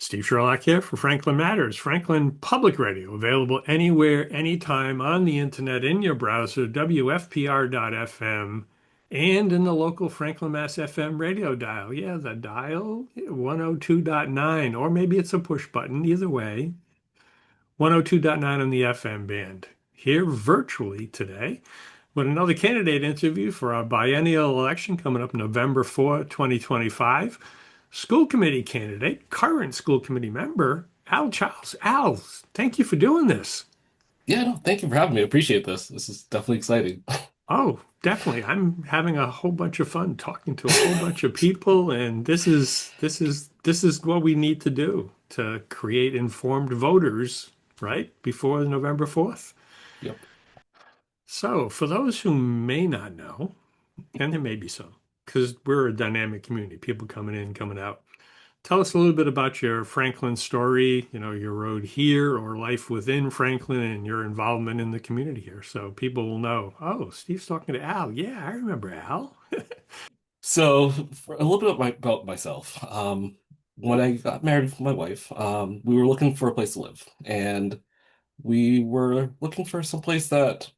Steve Sherlock here for Franklin Matters, Franklin Public Radio, available anywhere, anytime on the internet in your browser, WFPR.FM, and in the local Franklin Mass FM radio dial. Yeah, the dial 102.9, or maybe it's a push button, either way, 102.9 on the FM band. Here virtually today with another candidate interview for our biennial election coming up November 4, 2025. School committee candidate, current school committee member, Al Charles. Al, thank you for doing this. Yeah, no, thank you for having me. I appreciate this. This is definitely exciting. Oh, definitely. I'm having a whole bunch of fun talking to a whole bunch of people, and this is what we need to do to create informed voters, right? Before November 4th. Yep. So, for those who may not know, and there may be some, because we're a dynamic community, people coming in, coming out. Tell us a little bit about your Franklin story, your road here or life within Franklin and your involvement in the community here. So people will know, oh, Steve's talking to Al. Yeah, I remember Al. So, for a little bit about myself. When I got married with my wife, we were looking for a place to live, and we were looking for some place that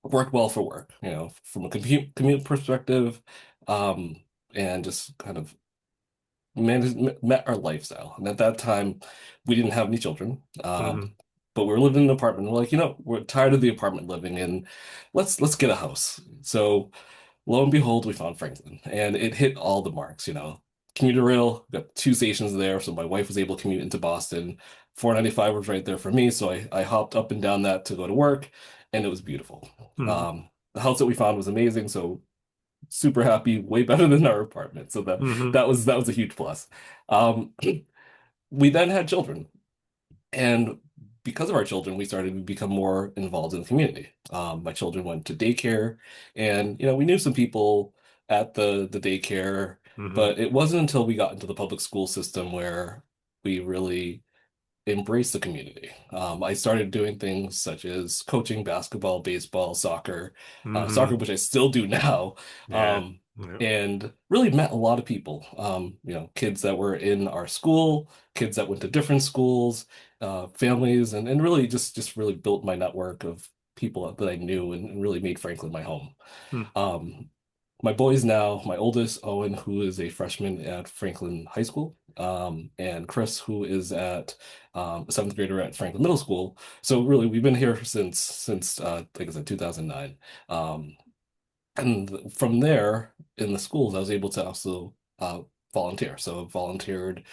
worked well for work, from a commute perspective, um, and just kind of met our lifestyle. And at that time, we didn't have any children. Hmm. But we were living in an apartment. We're like, we're tired of the apartment living, and let's get a house. So lo and behold, we found Franklin, and it hit all the marks. Commuter rail, got two stations there, so my wife was able to commute into Boston. 495 was right there for me, so I hopped up and down that to go to work, and it was beautiful. Hmm. The house that we found was amazing, so super happy, way better than our apartment. So that Hmm. that was a huge plus. Um, we then had children, and because of our children, we started to become more involved in the community. My children went to daycare, and we knew some people at the daycare, Hmm. but it wasn't until we got into the public school system where we really embraced the community. I started doing things such as coaching basketball, baseball, soccer, Hmm. which I still do now, Yeah. um, Yeah. and really met a lot of people. Kids that were in our school, kids that went to different schools, families, and really just really built my network of people that I knew and really made Franklin my home. Hmm. Um, my boys now, my oldest, Owen, who is a freshman at Franklin High School, and Chris, who is at a seventh grader at Franklin Middle School. So really, we've been here since like I said, 2009. Um, and from there, in the schools, I was able to also volunteer. So I volunteered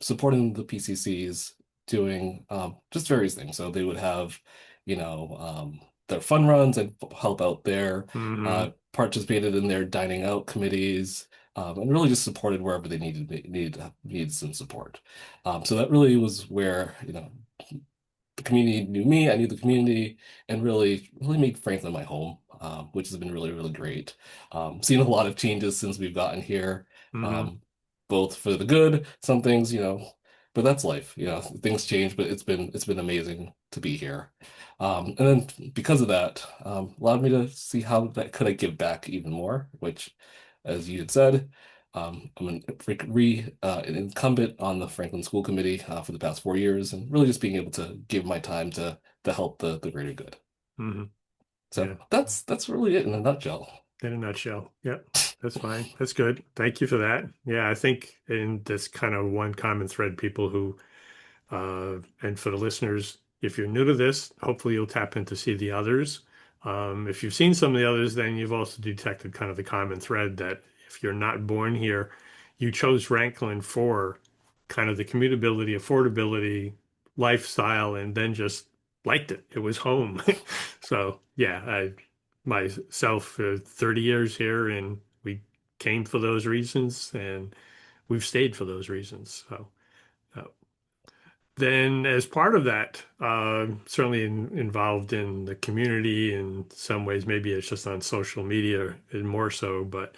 supporting the PCCs, doing just various things. So they would have, their fun runs and help out there, Hmm. participated in their dining out committees, and really just supported wherever they needed some support. So that really was where, the community knew me, I knew the community, and really made Franklin my home, which has been really, really great. Seen a lot of changes since we've gotten here, Hmm. um, both for the good, some things, but that's life, things change, but it's been amazing to be here. And then because of that, allowed me to see how that could I give back even more, which, as you had said, I'm an incumbent on the Franklin School Committee for the past 4 years, and really just being able to give my time to help the greater good. Hmm. So Yeah. that's really it in a nutshell. In a nutshell. Yep. That's fine. That's good. Thank you for that. Yeah, I think in this kind of one common thread, people who and for the listeners, if you're new to this, hopefully you'll tap in to see the others. If you've seen some of the others, then you've also detected kind of the common thread that if you're not born here, you chose Franklin for kind of the commutability, affordability, lifestyle, and then just liked it. It was home. So yeah, I myself for 30 years here, and we came for those reasons, and we've stayed for those reasons. So. uh, then, as part of that, certainly involved in the community in some ways, maybe it's just on social media and more so, but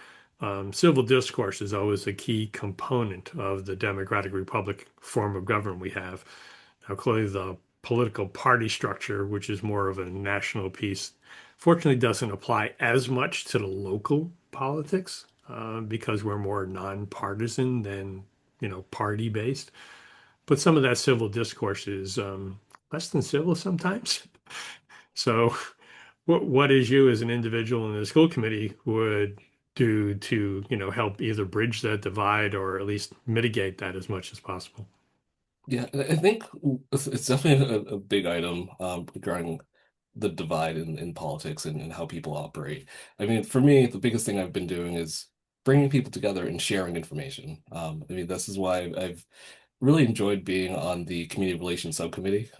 civil discourse is always a key component of the democratic republic form of government we have. Now, clearly, the political party structure, which is more of a national piece, fortunately doesn't apply as much to the local politics because we're more nonpartisan than, party based. but some of that civil discourse is less than civil sometimes. So, what is you as an individual in the school committee would do to, help either bridge that divide or at least mitigate that as much as possible? Yeah, and I think it's definitely a big item regarding the divide in politics and how people operate. I mean, for me, the biggest thing I've been doing is bringing people together and sharing information. I mean, this is why I've really enjoyed being on the community relations subcommittee,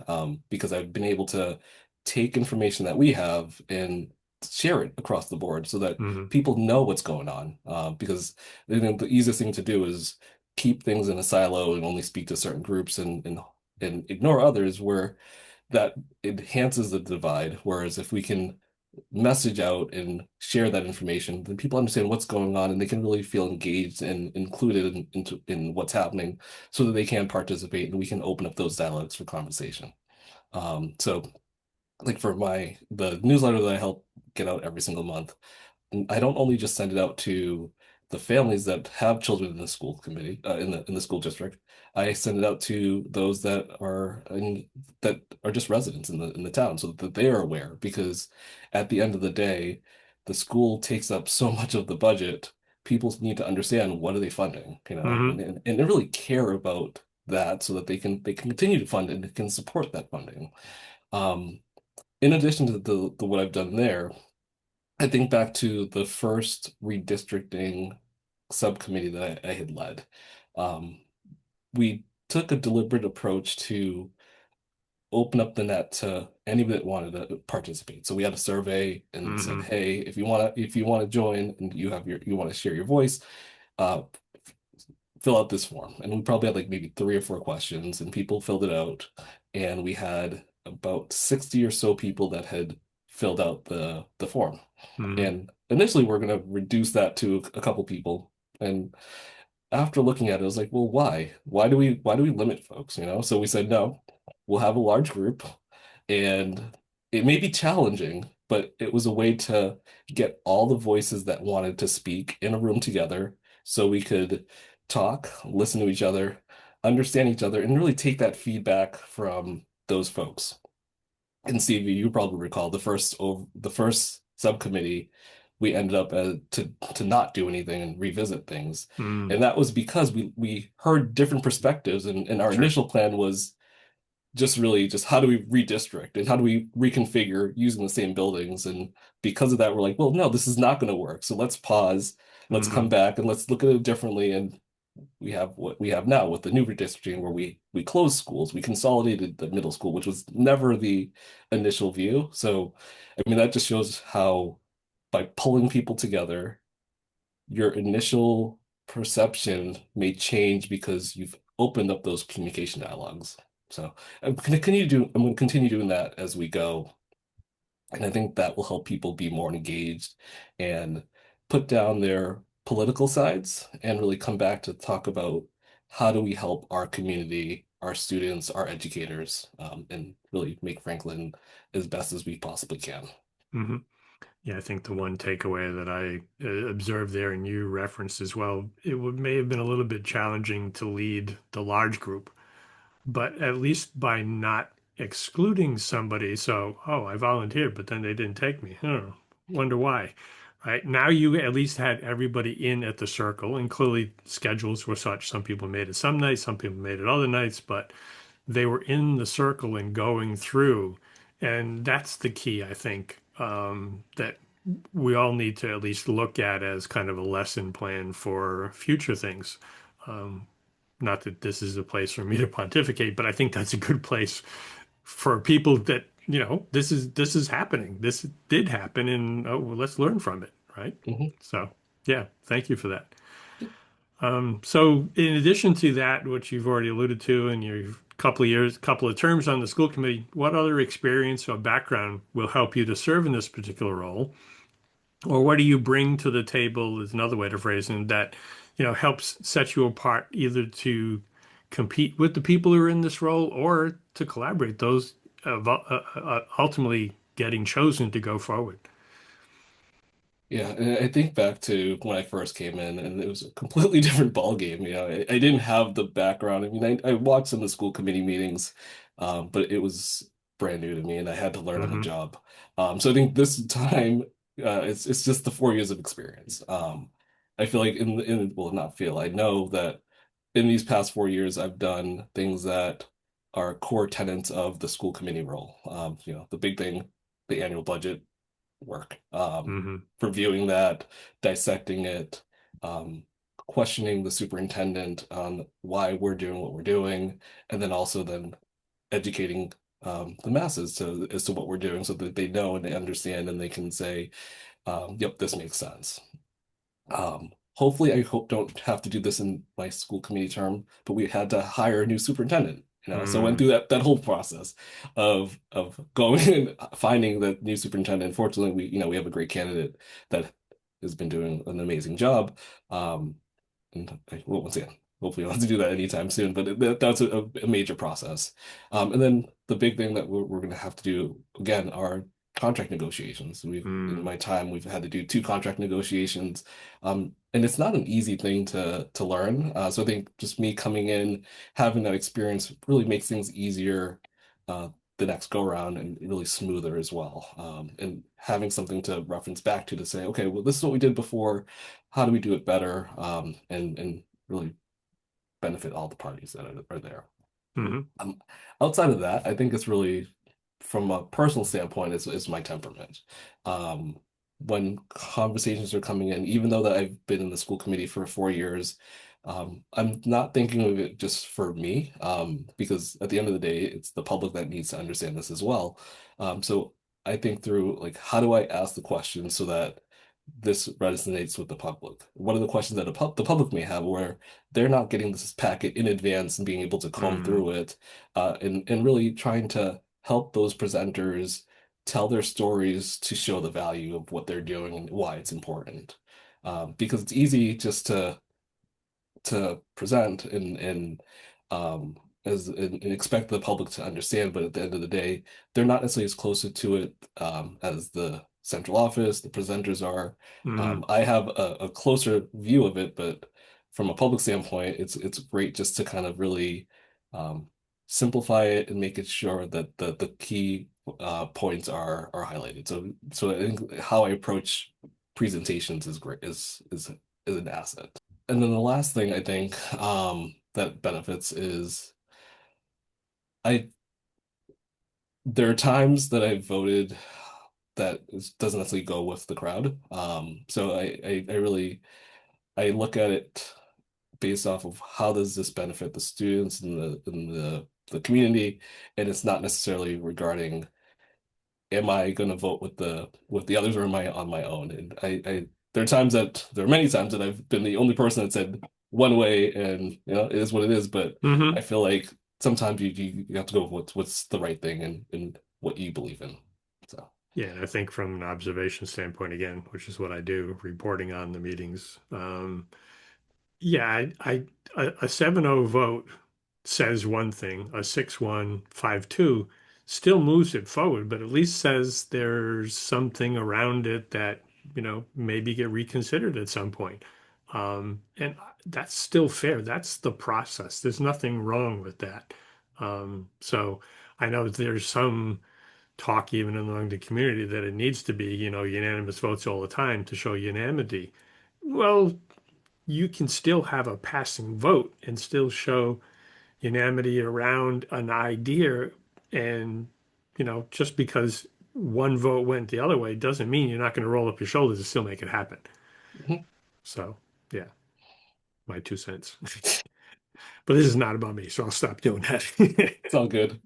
because I've been able to take information that we have and share it across the board so that Hmm. people know what's going on. Because the easiest thing to do is keep things in a silo and only speak to certain groups and ignore others, where that enhances the divide. Whereas if we can message out and share that information, then people understand what's going on and they can really feel engaged and included in what's happening so that they can participate and we can open up those dialogues for conversation. So like for the newsletter that I help get out every single month, I don't only just send it out to the families that have children in the school committee, in the school district. I send it out to those that are just residents in the town, so that they are aware. Because at the end of the day, the school takes up so much of the budget. People need to understand, what are they funding, Hmm. and they really care about that, so that they can continue to fund it and can support that funding. Um, in addition to the what I've done there. I think back to the first redistricting subcommittee that I had led. Um, we took a deliberate approach to open up the net to anybody that wanted to participate. So we had a survey and said, Hmm. "Hey, if you want to join and you want to share your voice, uh, fill out this form." And we probably had like maybe 3 or 4 questions, and people filled it out. And we had about 60 or so people that had filled out the form. Hmm. And initially, we're going to reduce that to a couple people. And after looking at it, I was like, well, why? Why do we limit folks? So we said, no, we'll have a large group, and it may be challenging, but it was a way to get all the voices that wanted to speak in a room together so we could talk, listen to each other, understand each other, and really take that feedback from those folks. And Stevie, you probably recall the first subcommittee, we ended up to not do anything and revisit things, Hmm. and that was because we heard different perspectives, and our Sure. initial plan was just really just how do we redistrict and how do we reconfigure using the same buildings, and because of that, we're like, well, no, this is not going to work. So let's pause, let's come Hmm. back, and let's look at it differently. And we have what we have now with the new redistricting, where we closed schools, we consolidated the middle school, which was never the initial view. So, I mean, that just shows how by pulling people together, your initial perception may change because you've opened up those communication dialogues. So I'm going to continue doing that as we go. And I think that will help people be more engaged and put down their political sides and really come back to talk about how do we help our community, our students, our educators, and really make Franklin as best as we possibly can. Hmm. Yeah, I think the one takeaway that I observed there and you referenced as well, may have been a little bit challenging to lead the large group, but at least by not excluding somebody. So, oh, I volunteered, but then they didn't take me. Wonder why. Right now, you at least had everybody in at the circle, and clearly schedules were such. Some people made it some nights, some people made it other nights, but they were in the circle and going through. And that's the key, I think, that we all need to at least look at as kind of a lesson plan for future things. Um, Not that this is a place for me to pontificate, but I think that's a good place for people that, this is happening. This did happen, and oh, well, let's learn from it, right? Mhm. So, yeah, thank you for that. So in addition to that, which you've already alluded to in your couple of terms on the school committee, what other experience or background will help you to serve in this particular role? Or what do you bring to the table is another way to phrase it that, helps set you apart either to compete with the people who are in this role or to collaborate those ultimately getting chosen to go forward. Yeah, and I think back to when I first came in, and it was a completely different ball game. I didn't have the background. I mean, I watched some of the school committee meetings, but it was brand new to me, and I had to learn on the Hmm. job. So I think this time, it's just the 4 years of experience. I feel like well, not feel. I know that in these past 4 years, I've done things that are core tenets of the school committee role. The big thing, the annual budget work. Hmm. Reviewing that, dissecting it, questioning the superintendent on why we're doing what we're doing, and then also then educating the masses as to what we're doing so that they know and they understand and they can say, yep, this makes sense. Hopefully, I hope don't have to do this in my school committee term, but we had to hire a new superintendent. So I went Mm. through that whole process of going and finding the new superintendent. Fortunately, we have a great candidate that has been doing an amazing job. Um, and well, once again, hopefully, I don't have to do that anytime soon. But that's a major process. And then the big thing that we're going to have to do again are contract negotiations. In Mm. my time, we've had to do two contract negotiations, and it's not an easy thing to learn. So I think just me coming in, having that experience really makes things easier. Uh, the next go around and really smoother as well. And having something to reference back to say, okay, well, this is what we did before. How do we do it better? And really benefit all the parties that are there. Hmm. Um, Outside of that, I think it's really from a personal standpoint, is my temperament. Um, when conversations are coming in, even though that I've been in the school committee for 4 years, I'm not thinking of it just for me, because at the end of the day, it's the public that needs to understand this as well. So I think through like, how do I ask the question so that this resonates with the public? What are the questions that the public may have where they're not getting this packet in advance and being able to comb Mm. through it, and really trying to help those presenters tell their stories to show the value of what they're doing and why it's important. Because it's easy just to present and um and expect the public to understand, but at the end of the day, they're not necessarily as closer to it as the central office, the presenters are. Mm. I have a closer view of it, but from a public standpoint, it's great just to kind of really um, simplify it and make it sure that the key points are highlighted. So I think how I approach presentations is great is an asset. And then the last thing I think that benefits is I there are times that I've voted that doesn't necessarily go with the crowd. So I really I look at it based off of how does this benefit the students and the community, and it's not necessarily regarding am I going to vote with the others or am I on my own? And there are many times that I've been the only person that said one way, and it is what it is. But I Hmm. feel like sometimes you have to go with what's the right thing and what you believe in. So Yeah, and I think from an observation standpoint, again, which is what I do, reporting on the meetings. Yeah, a 7-0 vote says one thing, a 6-1, 5-2 still moves it forward, but at least says there's something around it that, maybe get reconsidered at some point. And that's still fair. That's the process. There's nothing wrong with that. So I know there's some talk even among the community that it needs to be, unanimous votes all the time to show unanimity. Well, you can still have a passing vote and still show unanimity around an idea. And, just because one vote went the other way doesn't mean you're not going to roll up your shoulders and still make it happen. mhm, So, yeah, my 2 cents. But this is not about me, so I'll stop doing that. it's all good.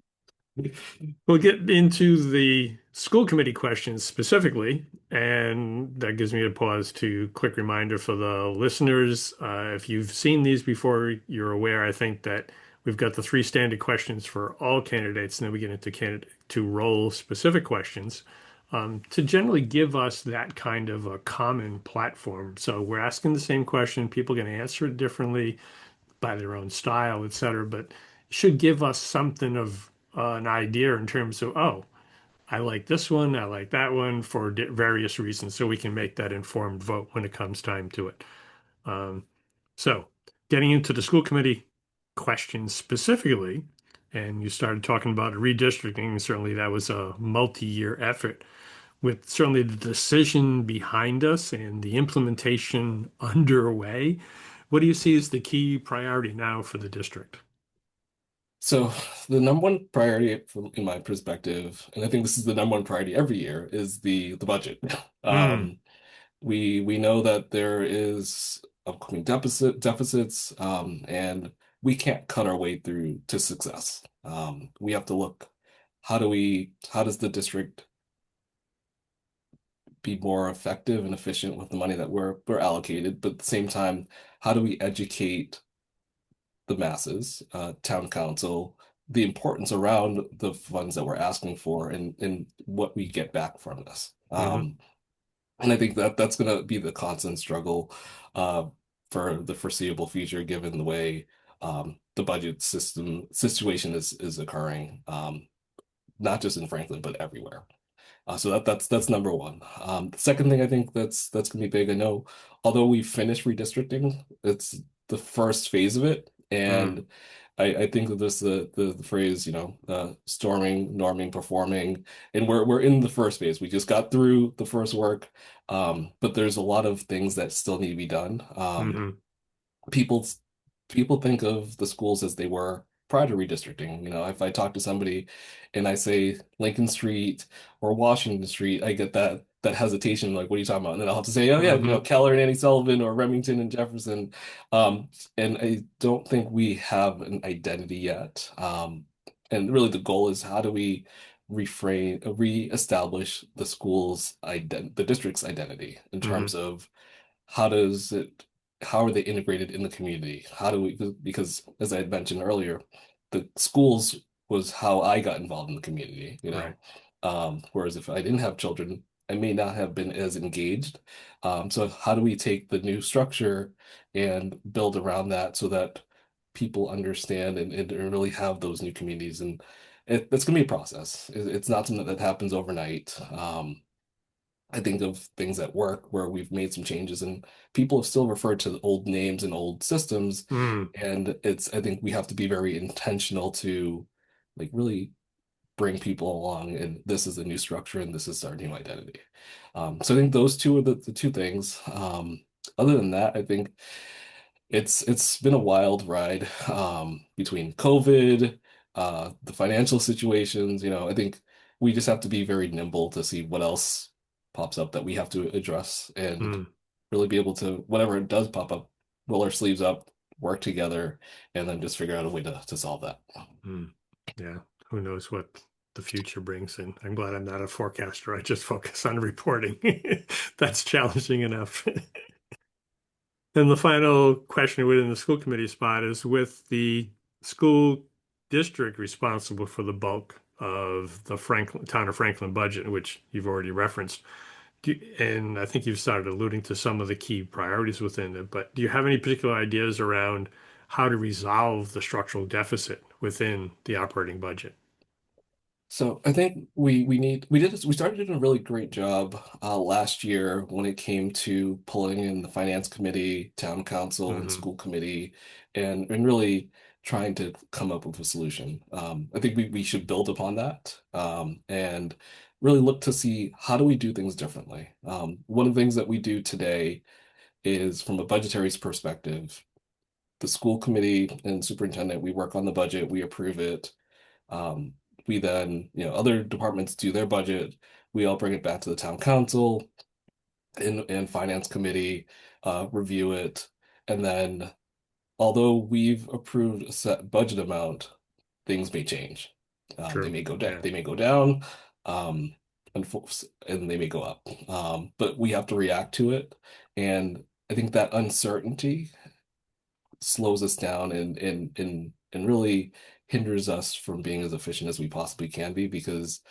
We'll get into the school committee questions specifically, and that gives me a pause to quick reminder for the listeners. If you've seen these before, you're aware, I think, that we've got the three standard questions for all candidates, and then we get into candidate to role specific questions to generally give us that kind of a common platform. So we're asking the same question, people can answer it differently by their own style, et cetera, but should give us something of an idea in terms of, oh, I like this one, I like that one for various reasons, so we can make that informed vote when it comes time to it. Um, so, getting into the school committee questions specifically, and you started talking about redistricting. Certainly, that was a multi-year effort with certainly the decision behind us and the implementation underway. What do you see as the key priority now for the district? So the number one priority in my perspective, and I think this is the number one priority every year, is the budget. Mm, Um, we know that there is upcoming deficits, and we can't cut our way through to success. We have to look, how does the district be more effective and efficient with the money that we're allocated, but at the same time, how do we educate the masses, town council, the importance around the funds that we're asking for and what we get back from this. hmm And I think that that's going to be the constant struggle uh, for the foreseeable future, given the way the budget system situation is occurring, not just in Franklin, but everywhere. So that's number one. The second thing I think that's gonna be big. I know, although we finished redistricting, it's the first phase of it, mm, and I think that there's the phrase, storming, norming, performing, and we're in the first phase. We just got through the first work, but there's a lot of things that still need to be done. hmm People people think of the schools as they were prior to redistricting. If I talk to somebody and I say Lincoln Street or Washington Street, I get that hesitation, like, what are you talking about? And then I'll have to say, oh yeah, hmm Keller and Annie Sullivan or Remington and Jefferson. And I don't think we have an identity yet. And really the goal is how do we reestablish the the district's identity in hmm terms of how does it how are they integrated in the community? How do we, because as I had mentioned earlier, the schools was how I got involved in the community, Right. Whereas if I didn't have children, I may not have been as engaged. So how do we take the new structure and build around that so that people understand and really have those new communities? And it's going to be a process. It's not something that happens overnight. I think of things at work where we've made some changes and people have still referred to the old names and old systems. Mm, And I think we have to be very intentional to like really bring people along. And this is a new structure and this is our new identity. So I think those two are the two things. Other than that, I think it's been a wild ride between COVID, the financial situations. I think we just have to be very nimble to see what else pops up that we have to address and mm, really be able to, whatever it does pop up, roll our sleeves up, work together, and then just figure out a way to solve that. mm. Yeah. Who knows what the future brings? And I'm glad I'm not a forecaster. I just focus on reporting. That's challenging enough. And the final question within the school committee spot is with the school district responsible for the bulk of the Franklin town of Franklin budget, which you've already referenced. And I think you've started alluding to some of the key priorities within it, but do you have any particular ideas around how to resolve the structural deficit within the operating budget? So I think we started doing a really great job last year when it came to pulling in the finance committee, town council, and Hmm school committee, and really trying to come up with a solution. I think we should build upon that and really look to see how do we do things differently. One of the things that we do today is from a budgetary perspective, the school committee and superintendent, we work on the budget, we approve it. Um, we then, other departments do their budget. We all bring it back to the town council and finance committee, review it. And then, although we've approved a set budget amount, things may change. They True. may go down, Yeah. they may go down, and, and they may go up. But we have to react to it. And I think that uncertainty slows us down and really hinders us from being as efficient as we possibly can be because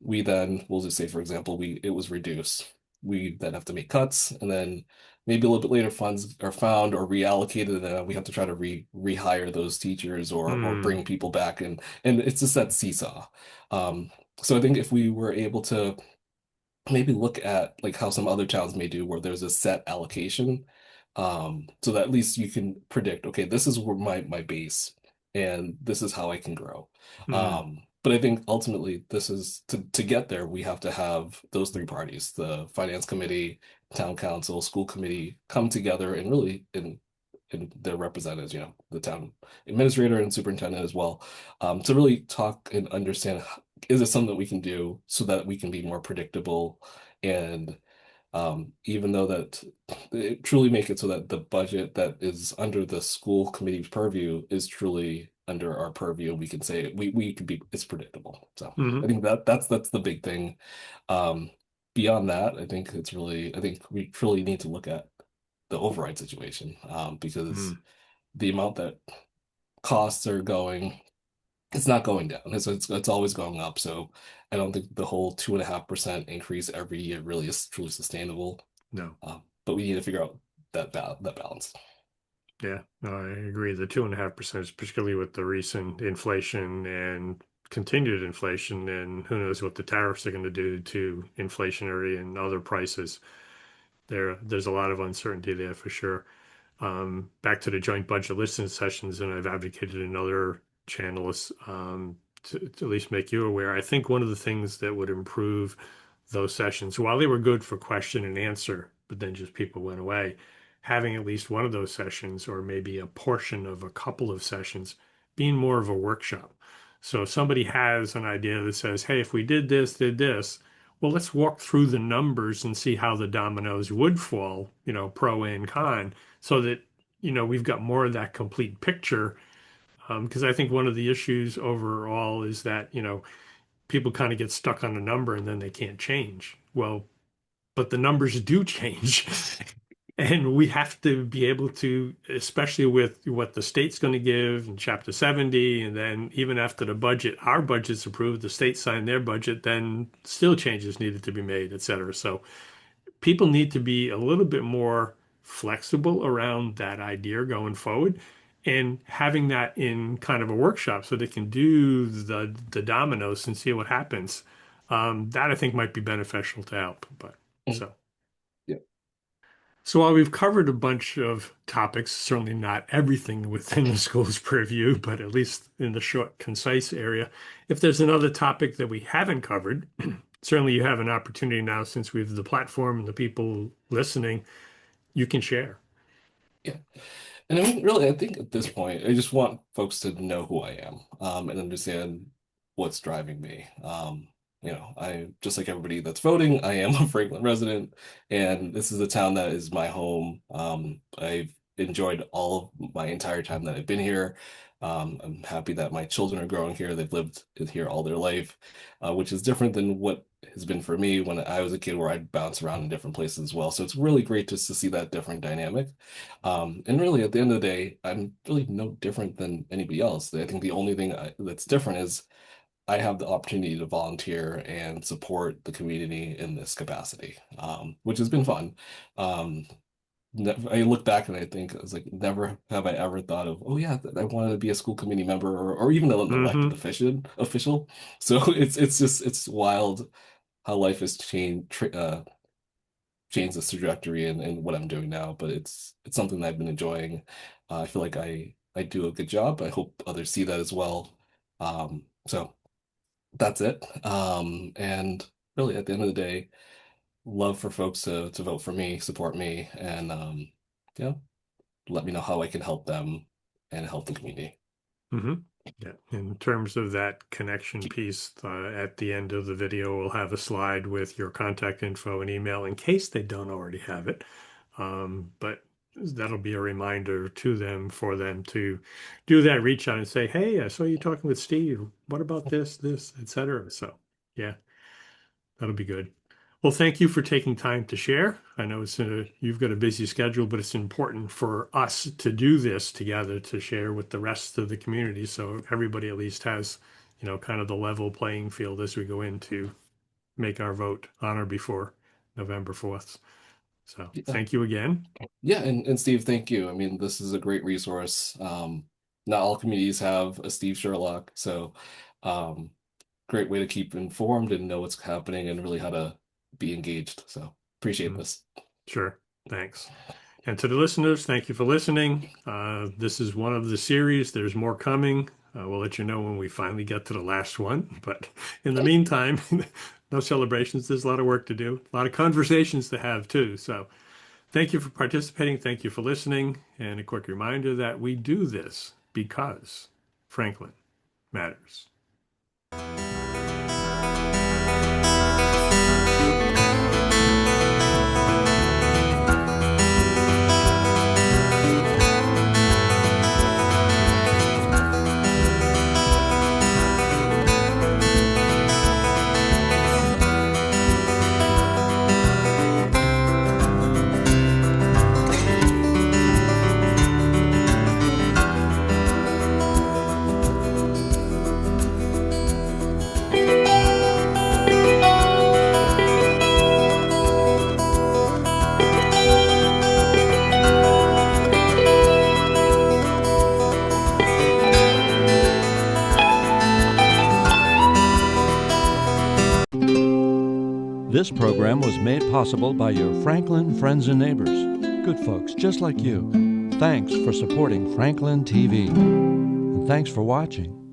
we then we'll just say for example we it was reduced, we then have to make cuts and then maybe a little bit later funds are found or reallocated and then we have to try to rehire those teachers or Hmm. bring people back and it's just that seesaw. So I think if we were able to maybe look at like how some other towns may do where there's a set allocation, so that at least you can predict, okay, this is where my base and this is how I can grow. Mm, But I think ultimately this is to get there, we have to have those three parties, the finance committee, town council, school committee come together and really and their representatives, the town administrator and superintendent as well, to really talk and understand, is it something that we can do so that we can be more predictable and even though that it truly make it so that the budget that is under the school committee's purview is truly under our purview, we can say we could be it's predictable. So I mhm, think that's the big thing. Um, Beyond that, I think we truly need to look at the override situation, because mm. the amount that costs are going, it's not going down. It's always going up. So I don't think the whole 2.5% increase every year really is truly sustainable. No. But we need to figure out that balance. Yeah, no, I agree. The 2.5%, is particularly with the recent inflation and continued inflation, and who knows what the tariffs are going to do to inflationary and other prices. There's a lot of uncertainty there for sure. Back to the joint budget listening sessions, and I've advocated in other channels to at least make you aware. I think one of the things that would improve those sessions, while they were good for question and answer, but then just people went away, having at least one of those sessions, or maybe a portion of a couple of sessions, being more of a workshop. So if somebody has an idea that says, hey, if we did this, well, let's walk through the numbers and see how the dominoes would fall, pro and con, so that, we've got more of that complete picture. Because I think one of the issues overall is that, people kind of get stuck on a number and then they can't change. Well, but the numbers do change. And we have to be able to, especially with what the state's going to give in Chapter 70, and then even after the budget, our budget's approved, the state signed their budget, then still changes needed to be made, et cetera. So people need to be a little bit more flexible around that idea going forward, and having that in kind of a workshop so they can do the dominoes and see what happens. That I think might be beneficial to help. But Mhm. so. Yeah. So while we've covered a bunch of topics, certainly not everything within the school's purview, but at least in the short, concise area, if there's another topic that we haven't covered, certainly you have an opportunity now since we have the platform and the people listening, you can share. Yeah. And I mean, really, I think at this point, I just want folks to know who I am, and understand what's driving me. I just like everybody that's voting, I am a Franklin resident, and this is a town that is my home. I've enjoyed all of my entire time that I've been here. I'm happy that my children are growing here. They've lived here all their life, which is different than what has been for me when I was a kid, where I'd bounce around in different places as well. So it's really great just to see that different dynamic. And really, at the end of the day, I'm really no different than anybody else. I think the only thing that's different is I have the opportunity to volunteer and support the community in this capacity, which has been fun. Um, I look back and I think I was like, never have I ever thought of, oh yeah, I wanted to be a school committee member, or even an elected Hmm. official. So it's wild how life has changed this trajectory and what I'm doing now, but it's something that I've been enjoying. I feel like I do a good job. I hope others see that as well. So that's it. And really, at the end of the day, love for folks to vote for me, support me, and yeah, let me know how I can help them and help the community. Hmm. Yeah. In terms of that connection piece, at the end of the video, we'll have a slide with your contact info and email in case they don't already have it. But that'll be a reminder to them for them to do that reach out and say, hey, I saw you talking with Steve. What about this, etc. So, yeah, that'll be good. Well, thank you for taking time to share. I know you've got a busy schedule, but it's important for us to do this together to share with the rest of the community, so everybody at least has, kind of the level playing field as we go in to make our vote on or before November 4th. So Yeah, thank you again. yeah, and Steve, thank you. I mean, this is a great resource. Not all communities have a Steve Sherlock, so um, great way to keep informed and know what's happening and really how to be engaged. So appreciate this. Sure. Thanks. And to the listeners, thank you for listening. This is one of the series. There's more coming. We'll let you know when we finally get to the last one. But in the meantime, no celebrations. There's a lot of work to do, a lot of conversations to have too. So thank you for participating. Thank you for listening. And a quick reminder that we do this because Franklin matters. This program was made possible by your Franklin friends and neighbors, good folks just like you. Thanks for supporting Franklin TV. And thanks for watching.